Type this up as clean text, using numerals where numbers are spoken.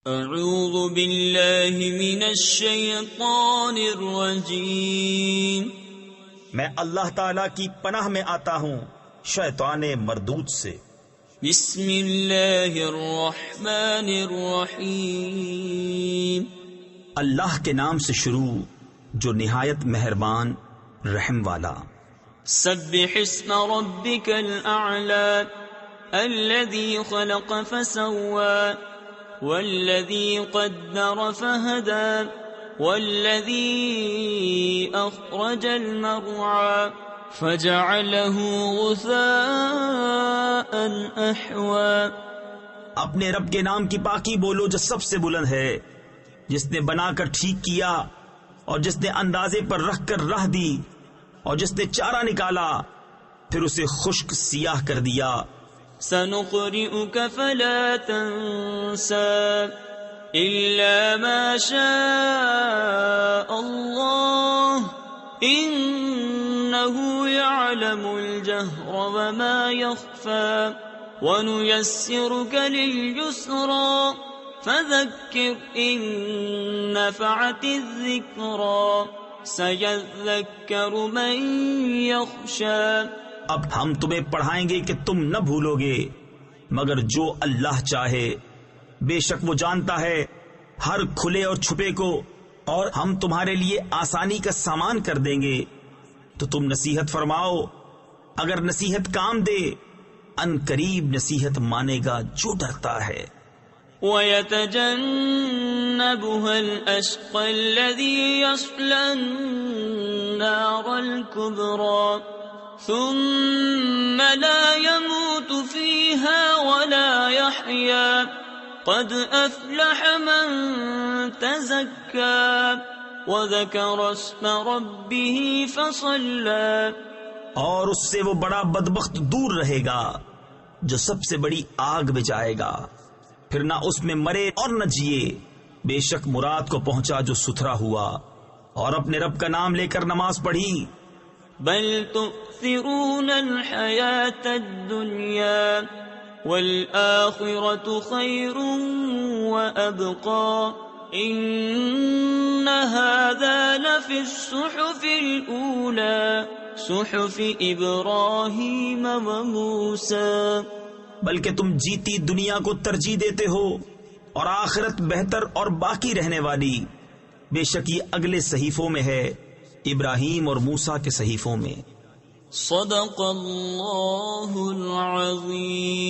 اعوذ باللہ من الشیطان الرجیم، میں اللہ تعالیٰ کی پناہ میں آتا ہوں شیطان مردود سے۔ بسم اللہ الرحمن الرحیم، اللہ کے نام سے شروع جو نہایت مہربان رحم والا۔ سبح اسم ربک الاعلی الذی خلق فسوى والذی قدر فہدى والذی اخرج المرعى فجعله غثاء احوى۔ اپنے رب کے نام کی پاکی بولو جو سب سے بلند ہے، جس نے بنا کر ٹھیک کیا اور جس نے اندازے پر رکھ کر راہ دی اور جس نے چارہ نکالا پھر اسے خشک سیاہ کر دیا۔ سنقرئك فلا تنسى إلا ما شاء الله إنه يعلم الجهر وما يخفى ونيسرك لليسرى فذكر إن نفعت الذكرى سيذكر من يخشى۔ اب ہم تمہیں پڑھائیں گے کہ تم نہ بھولو گے مگر جو اللہ چاہے، بے شک وہ جانتا ہے ہر کھلے اور چھپے کو، اور ہم تمہارے لیے آسانی کا سامان کر دیں گے تو تم نصیحت فرماؤ، اگر نصیحت کام دے ان قریب نصیحت مانے گا جو ڈرتا ہے۔ وَيَتَجَنَّبُهَا الْأَشْقَى الَّذِي يَصْلَى النَّارَ الْكُبْرَى ثم لا يموت فيها ولا يحيا قد أفلح من تزكى وذكر اسم ربه فصلى۔ اور اس سے وہ بڑا بدبخت دور رہے گا جو سب سے بڑی آگ میں جائے گا، پھر نہ اس میں مرے اور نہ جیے، بے شک مراد کو پہنچا جو ستھرا ہوا اور اپنے رب کا نام لے کر نماز پڑھی۔ بل تؤثرون الحياة الدنيا والآخرة خير وأبقى إن هذا لفي الصحف الأولى صحف إبراهيم وموسى۔ بلکہ تم جیتی دنیا کو ترجیح دیتے ہو اور آخرت بہتر اور باقی رہنے والی، بے شک یہ اگلے صحیفوں میں ہے، ابراہیم اور موسیٰ کے صحیفوں میں۔ صدق اللہ العظیم۔